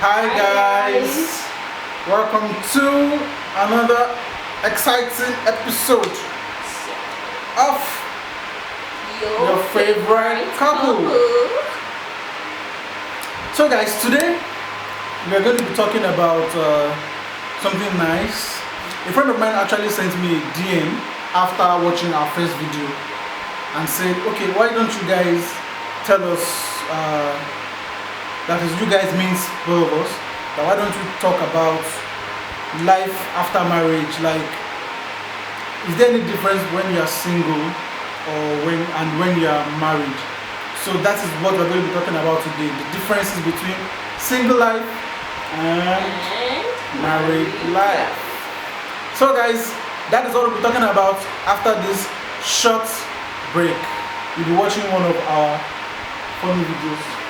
Hi guys, welcome to another exciting episode of your favorite couple. So guys, today we are going to be talking about something nice. A friend of mine actually sent me a DM after watching our first video and said, okay, why don't you guys tell us, that is, you guys means both of us, that why don't you talk about life after marriage? Like, is there any difference when you are single or when you are married? So that is what we're going to be talking about today, the differences between single life and married life. So guys, that is what we'll be talking about after this short break. You'll be watching one of our funny videos.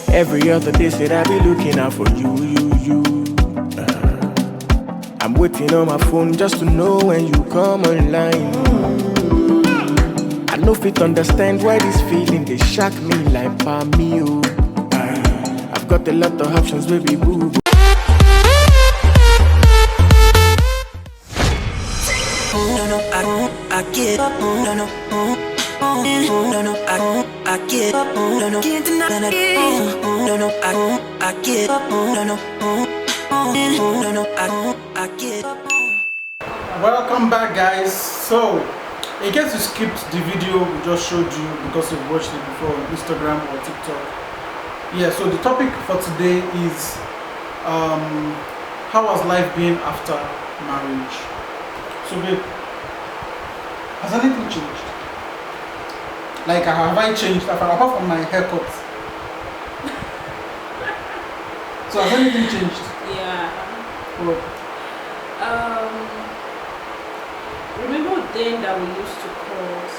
Every other day said I be looking out for you. I'm waiting on my phone just to know when you come online. I no fit understand why this feeling they shock me like Pamio. I've got a lot of options, baby boo. I get up, I get up, can't deny I get up, I get up. Welcome back guys. So in case you skipped the video we just showed you because you've watched it before on Instagram or TikTok, yeah, so the topic for today is how has life been after marriage? So babe, has anything changed? Like, have I changed apart from my haircut? So has anything changed? Yeah. What? Remember then that we used to cause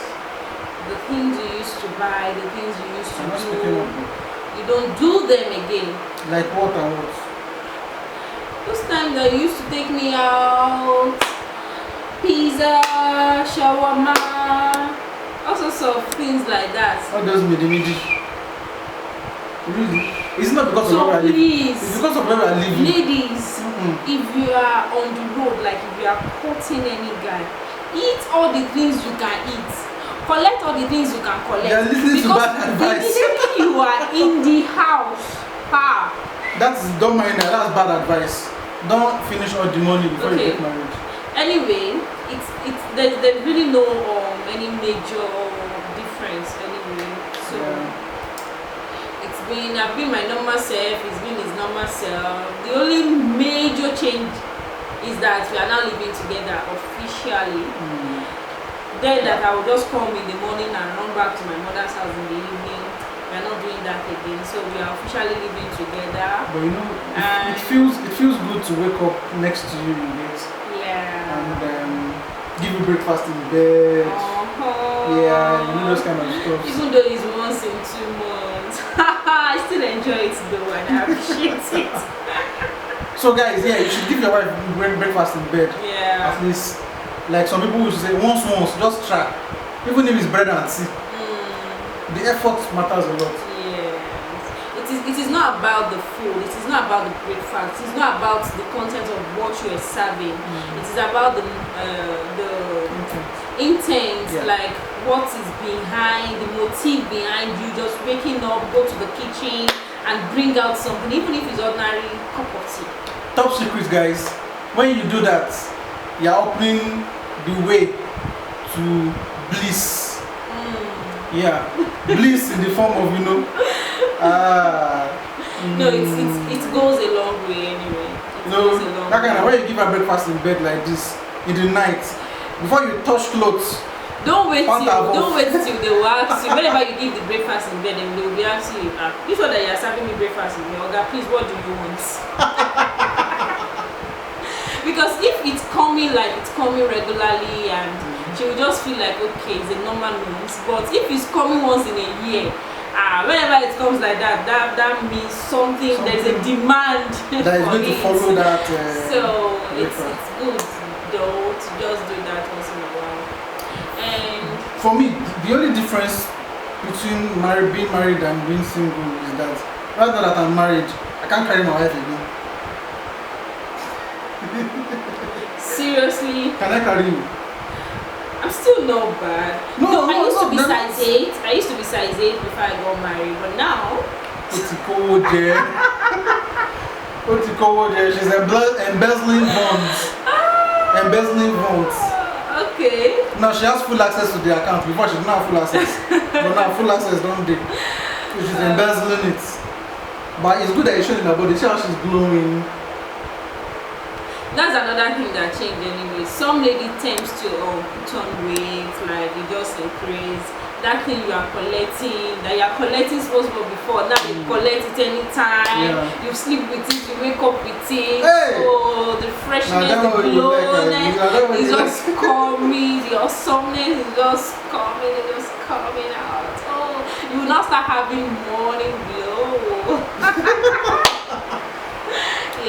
the things you used to buy, the things you used to I'm not do. speaking of you. You don't do them again. Like what and what? Those times that you used to take me out, pizza, shawarma, all sorts of things like that. All those midi. Really? It's not because So of where I live. please, It's because of where I live. ladies, if you are on the road, like if you are courting any guy, eat all the things you can eat. Collect all the things you can collect. You are listening to bad advice. Immediately you are in the house. Don't mind that. That's bad advice. Don't finish all the money before you get married. Anyway, there's really no any major difference anyway. So I've been my normal self. It's been his normal self. The only major change is that we are now living together officially. Then that I will just come in the morning and run back to my mother's house in the evening. We are not doing that again. So we are officially living together. But you know, it feels good to wake up next to you in bed. Yeah. And give you breakfast in bed. Yeah, you know those kind of stuff. Even though it's once in 2 months, I still enjoy it though and I appreciate it. So guys, yeah, you should give your wife breakfast in bed. Yeah. At least, like some people would say, once, just try. Even if it's bread and tea. The effort matters a lot. Yes. It is not about the food. It is not about the breakfast. It is not about the content of what you are serving. It is about the intent, like what is behind, the motive behind you just waking up, go to the kitchen and bring out something, even if it's ordinary cup of tea. Top secret, guys. When you do that, you are opening the way to bliss. Yeah, bliss in the form of, you know. No, it goes a long way anyway. No, that kind of when you give her breakfast in bed like this in the night, before you touch clothes. Don't wait till they will ask you. Whenever you give the breakfast in bed, they will be asking you, you sure that you are serving me breakfast in bed? Oga, please, what do you want? Because if it's coming regularly and she will just feel like, okay, it's a normal means. But if it's coming once in a year, whenever it comes like that means something. There's a demand that is going to follow that. So for me, the only difference between being married and being single is that rather that I'm married, I can't carry my wife again. Seriously, Can I carry you? I'm still not bad. No, I used to no, be no. size 8. I used to be size 8 before I got married, but now What's it called there? What's it called there? She's embezzling bonds. Embezzling bonds. okay. Now she has full access to the account. Before she didn't have full access. But now full access don't do. So she's embezzling it. But it's good that it's showing her body. See how she's glowing. That's another thing that changed anyway. Some lady tends to put on weight, like you just increase. That thing you are collecting, that you are collecting supposed to be before, now you collect it anytime. Yeah. You sleep with it, you wake up with it. Hey! So the freshness, the glowness is just coming, the awesomeness is just coming out. Oh, you will now start having morning glow.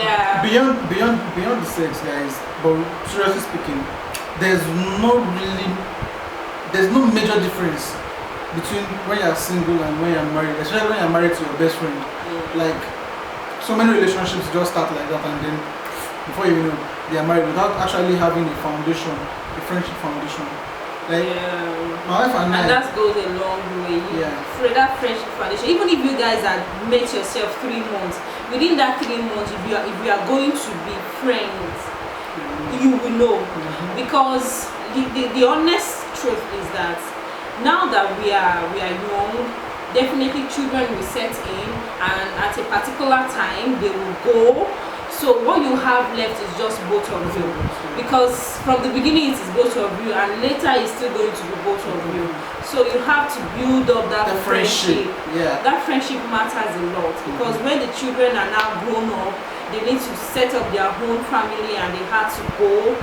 Yeah. Beyond the sex, guys, but seriously speaking, there's no major difference between when you're single and when you're married, especially when you're married to your best friend. Like, so many relationships just start like that, and then before you know, they are married without actually having a foundation, a friendship foundation. Like, my wife and I. And that goes a long way. Yeah. For that friendship foundation, even if you guys had met yourself 3 months, within that 3 months, if you are going to be friends, you will know. Because the honest truth is that now that we are young, definitely children will set in, and at a particular time they will go. So what you have left is just both of you, because from the beginning it is both of you, and later it's still going to be both of you. So you have to build up that friendship. Yeah. That friendship matters a lot, because when the children are now grown up, they need to set up their own family and they have to go.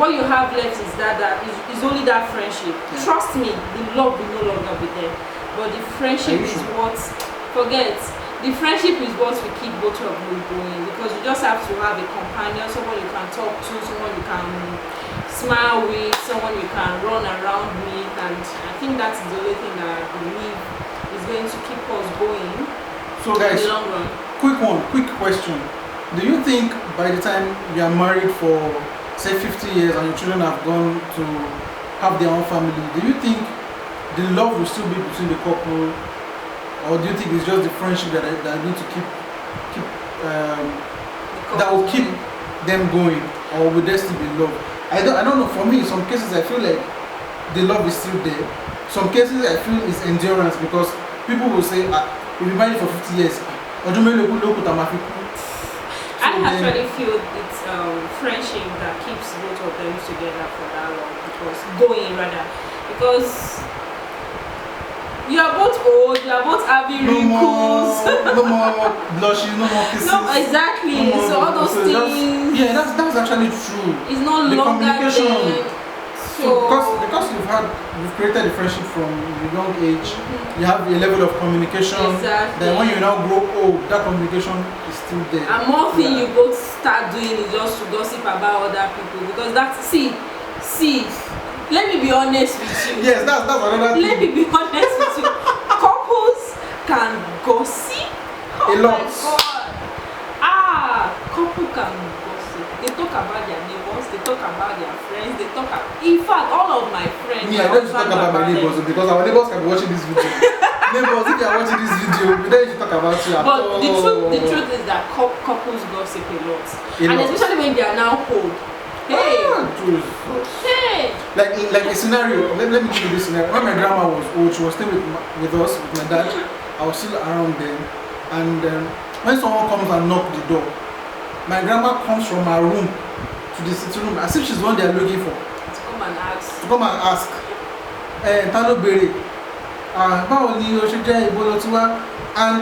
What you have left is that is only that friendship. Yeah. Trust me, the love will no longer be there, but the friendship is what. Forget. The friendship is what will keep both of you going, because you just have to have a companion, someone you can talk to, someone you can smile with, someone you can run around with, and I think that is the only thing that I believe is going to keep us going So guys, in the long run. quick question. Do you think by the time you are married for say 50 years and your children have gone to have their own family, do you think the love will still be between the couple? Or do you think it's just the friendship that need to keep that will keep them going, or will there still be love? I don't know. For me, in some cases I feel like the love is still there. Some cases I feel it's endurance, because people will say, we've been married for 50 years. I actually feel it's friendship that keeps both of them together for that long, because you are both old, you are both having wrinkles. No more blushes, no more kisses. No, exactly. No more, so all those things. That's actually true. It's no The longer communication. there. So because you've created a friendship from a young age, you have a level of communication. Exactly. Then when you now grow old, that communication is still there. And more thing you both start doing is just to gossip about other people, because that's see. Let me be honest with you. Yes, that's another thing. Let me be honest with you. Couples can gossip. A lot. My God. Couple can gossip. They talk about their neighbors. They talk about their friends. They talk. In fact, all of my friends. I don't talk about my neighbors, because our neighbors can be watching this video. Neighbors, if you are watching this video, we don't need to talk about you at all. But the truth is that couples gossip a lot. Especially when they are now old. Hey. Hey. Like a scenario. Let me give you this scenario. When my grandma was old, she was staying with us, with my dad. I was still around then, and when someone comes and knocks the door, my grandma comes from her room to the sitting room as if she's the one they are looking for. To come and ask. Talo Bere, báwo ni o ṣe jẹ́ ibo ló ti wá? And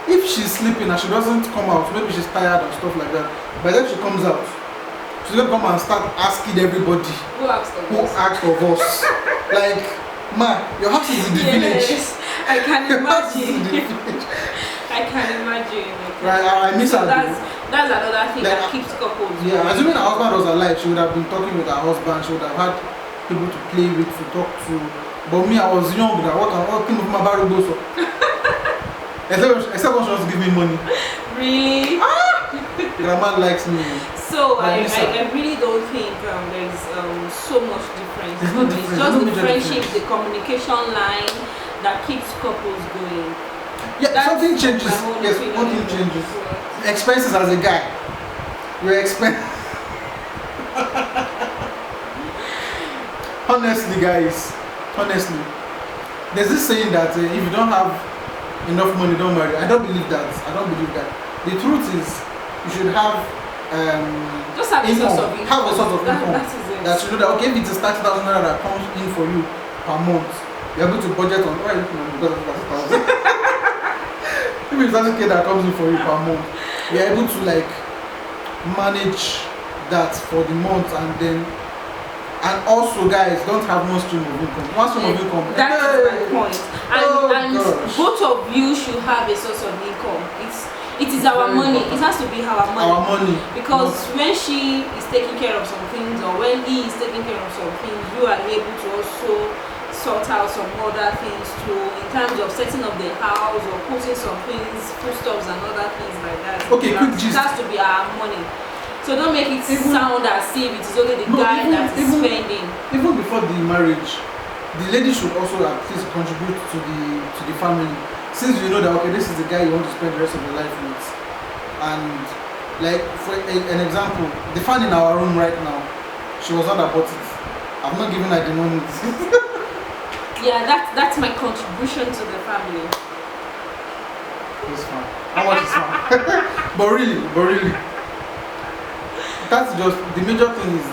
if she's sleeping and she doesn't come out, maybe she's tired and stuff like that, by the time she comes out, she's going to come and start asking everybody who asked of us. Like, ma, your house is in the village. I can Your house is in the imagine. village. I can imagine. Right, I miss her. That's another thing Like, that keeps couples. Yeah, assuming her husband was alive, she would have been talking with her husband. She would have had people to play with, to talk to. But me, I was young. What came of my barrel so. Except when she wants to give me money. Really? Grandma likes me. So I Lisa. really don't think there's so much difference. There's no It's difference. just There's no the major friendship, difference. the communication line that keeps couples going. Yeah, That's something changes. my own Yes, opinion one thing on it. changes. Expenses as a guy. Your expense. Honestly, guys. Honestly, there's this saying that if you don't have enough money, don't marry. I don't believe that. I don't believe that. The truth is, you should have Just have a income. source of income. Have a source of income. That is it. That you know that okay, if it is 30,000 naira that comes in for you per month, you're able to budget on. Why are you looking at me because of 30,000? If it's 30K that comes in for you per month, you're able to like manage that for the month, and also guys don't have one stream of income. One stream of income. That's my point. And gosh. both of you should have a source of income. It is our Very money. important. It has to be our money. Our money. Because Not- when she is taking care of some things, or when he is taking care of some things, you are able to also sort out some other things too, in terms of setting up the house or putting some things, foodstuffs and other things like that. Okay, quick It gist. has to be our money. So don't make it Even- sound as if it is only the No, guy even- that is even- spending. Even before the marriage, the lady should also at least contribute to the family. Since you know that okay, this is the guy you want to spend the rest of your life with, and like for an example, the fan in our room right now, she was not about it. I've not given her the money. Yeah, that's my contribution to the family. It's fine. How much is fine? but really, that's just the major thing is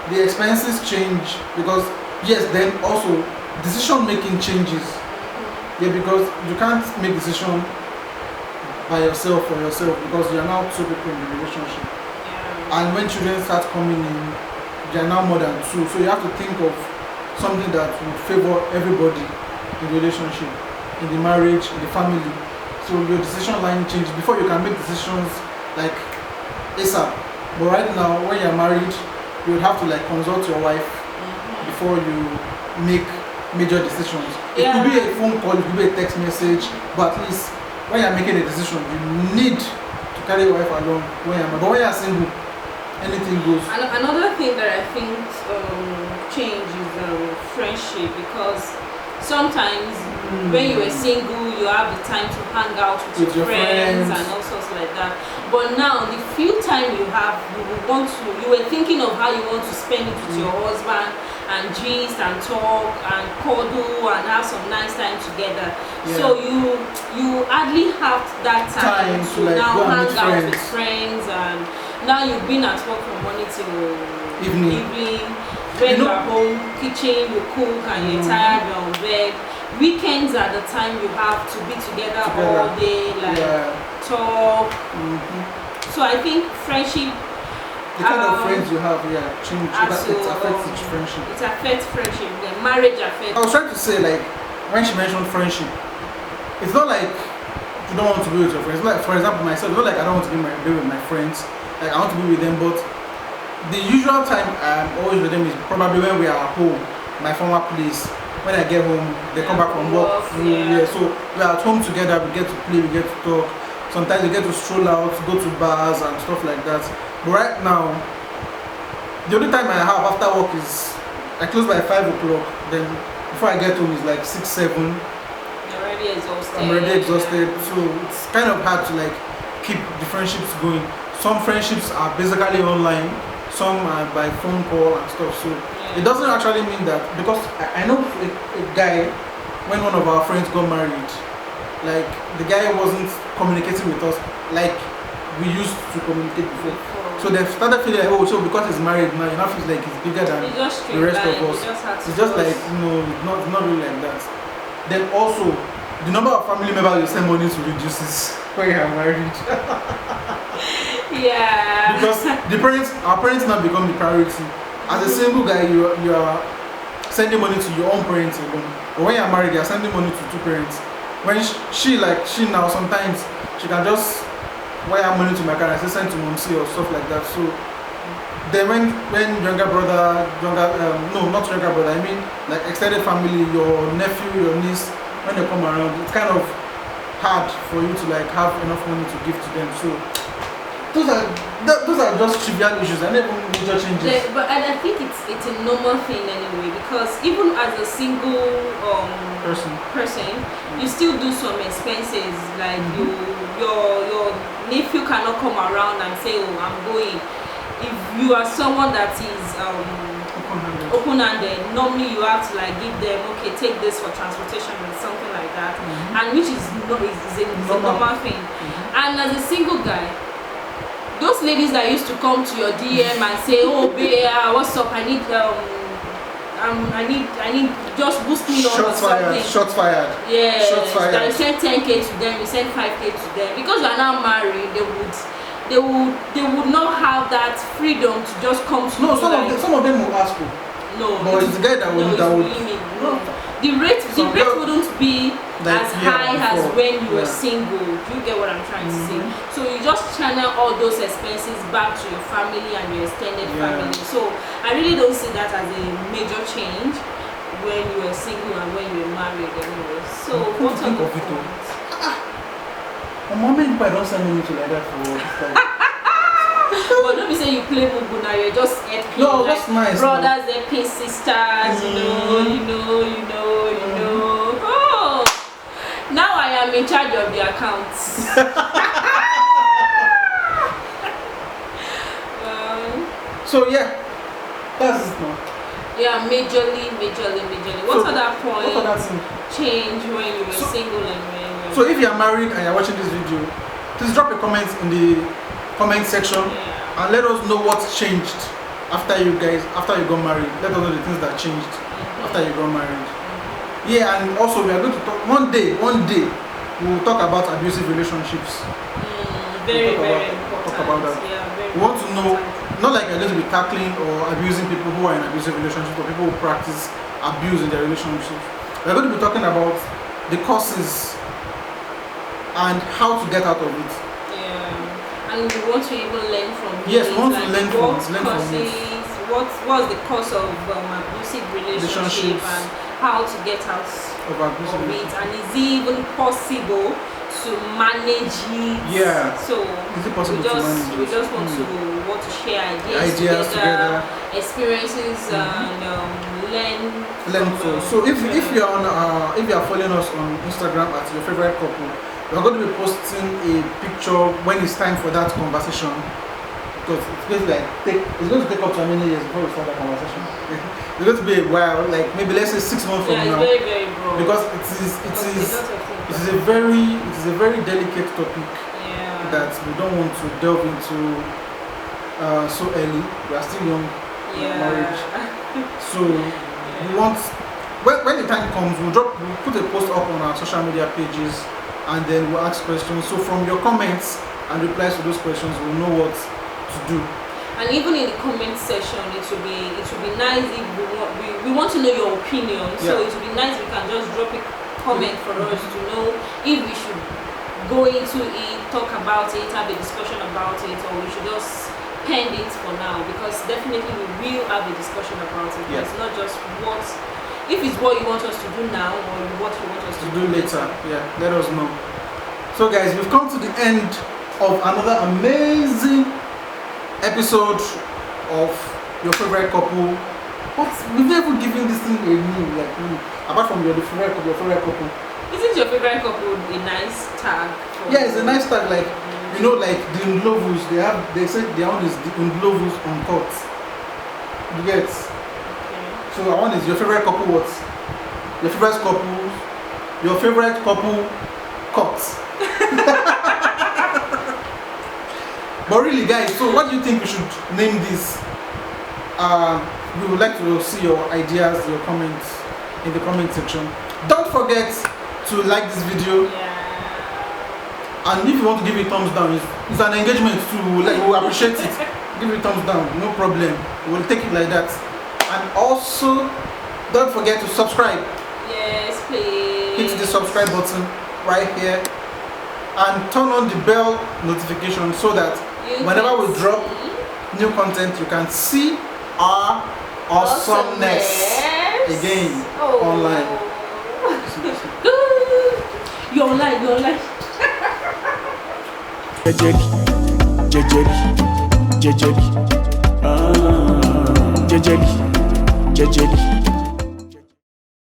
the expenses change because yes, then also decision making changes. Yeah, because you can't make decision by yourself for yourself because you are now two people in the relationship. Yeah. And when children start coming in, they are now more than two. So you have to think of something that would favor everybody in the relationship, in the marriage, in the family. So your decision line changes before you can make decisions like ASAP. But right now, when you're married, you would have to like consult your wife before you make major decisions. It Yeah. could be a phone call, it could be a text message, but at least when you're making a decision, you need to carry your wife along when you're married. But when you're single, anything goes. Another thing that I think change is friendship, because sometimes when you were single you have the time to hang out with your friends and all sorts like that, but now the few time you have, you were thinking of how you want to spend it with your husband and gist and talk and cuddle and have some nice time together. Yeah. So you hardly have that time Time to, to like, now go and hang meet out with friends. friends, and now you've been at work from morning till Evening. when You know- you are home, kitchen, you cook and you're tired, you're on bed. Weekends are the time you have to be together all day, like Yeah. talk. Mhm. So I think friendship, The kind of friends you have, yeah, change. It also, affects each friendship. it affects friendship. The marriage I affects. was trying to say, like, when she mentioned friendship, it's not like you don't want to be with your friends. Like, for example, myself, it's not like I don't want to be with my friends. Like, I want to be with them, but the usual time I'm always with them is probably when we are at home, my former place. When I get home, they come back from work. Yeah. Yeah, so we are at home together, we get to play, we get to talk. Sometimes we get to stroll out, go to bars and stuff like that. But right now, the only time I have after work is I close by 5 o'clock. Then before I get home is like 6, 7. You're already exhausted. I'm already exhausted, so it's kind of hard to like keep the friendships going. Some friendships are basically online, some are by phone call and stuff. So it doesn't actually mean that, because I know a guy, when one of our friends got married, like the guy wasn't communicating with us like we used to communicate before. So they started feeling like, oh, so because he's married now, you know, feels like he's bigger than It just the rest of streamlined, us. it just had to It's just just- like, it's not really like that. Then also, the number of family members you send money to reduces when you are married. Yeah. Because our parents now become the priority. As a single guy, you are sending money to your own parents alone. But when you are married, you are sending money to two parents. When she now sometimes she can just wire money to my car and say send to Momsi or stuff like that. So Then when younger brother, no, not younger brother, I mean like extended family, your nephew, your niece, when they come around, it's kind of hard for you to like have enough money to give to them. So those are just trivial issues and even major changes. But I think it's a normal thing anyway, because even as a single person, you still do some expenses, like your nephew cannot come around and say, oh, I'm going. If you are someone that is open-handed, normally you have to like give them, okay, take this for transportation or something like that, and which is a normal thing. And as a single guy, those ladies that used to come to your DM and say, oh babe, what's up, I need just boost me on or something. Shots fired. Yeah. Shots fired. That you send 10k to them, you send 5k to them. Because you are now married, they would not have that freedom to just come to No, you. some of them will ask you. No. But it's the guy that would. No. The rate wouldn't be like, as high as before. when you were single. Do you get what I'm trying to say? So you just channel all those expenses back to your family and your extended family. So I really don't see that as a major change when you were single and when you were married anyway. So what are think the of it though? points? My mom and papa don't send me to like that for this time. But don't be saying you play mugu now, you're just helping. No, like that's nice. brothers, helping sisters, you know. Oh, now I am in charge of the accounts. So yeah, that's it now. Yeah, majorly. What other point What other thing? change when you were single and when you were So if you are married and you're watching this video, please drop a comment in the comment section and let us know what's changed after you got married. Let us know the things that changed after you got married. Yeah, and also we are going to talk one day we will talk about abusive relationships. Very Talk important. about that. Yeah, very We want to know, important. not like you're going to be tackling or abusing people who are in abusive relationships or people who practice abuse in their relationships. We're going to be talking about the causes and how to get out of it. Yeah, and we want to even learn from Yes, it, we want to like learn what from it. causes, what's the cause of abusive relationship Relationships. and how to get out of Abusive it, relationships. and is it even possible to manage it? Yeah. So Is it possible to manage we it? just want to share ideas together. experiences, and Learn so if you are on if you are following us on Instagram at your favorite couple, we are going to be posting a picture when it's time for that conversation, because it's going to take up to how many years before we start that conversation. It's going to be a while, like maybe let's say 6 months from it's now, very, very broad. because it is a very delicate topic that we don't want to delve into so early. We are still young in marriage, so we want, when the time comes, we'll put a post up on our social media pages, and then we'll ask questions. So from your comments and replies to those questions, we'll know what to do. And even in the comment section, it will be nice if we want to know your opinion. So it will be nice if you can just drop a comment for us to know if we should go into it, talk about it, have a discussion about it, or we should just pen it for now, because definitely we will have a discussion about it. But it's not just if it's what you want us to do now or what you want us to do later. Yeah, let us know. So guys, we've come to the end of another amazing episode of Your Favorite Couple. We've never given this thing a name, apart from your favorite couple. Isn't your favorite couple a nice tag? Yeah, it's a nice tag, like the Unlovus, they said their own is the Unlovus Uncut. You get? Okay. So our one is your favorite couple what? Your favorite couple cut. But really guys, so what do you think we should name this? We would like to see your ideas, your comments in the comment section. Don't forget to like this video. And if you want to give it a thumbs down, it's an engagement too. We'll appreciate it. Give it a thumbs down, no problem. We'll take it like that. And also, don't forget to subscribe. Yes, please. Hit the subscribe button right here and turn on the bell notification so that whenever we drop new content, you can see our awesomeness again online. You're online. Jejeli, jejeli, jejeli, jejeli, jejeli.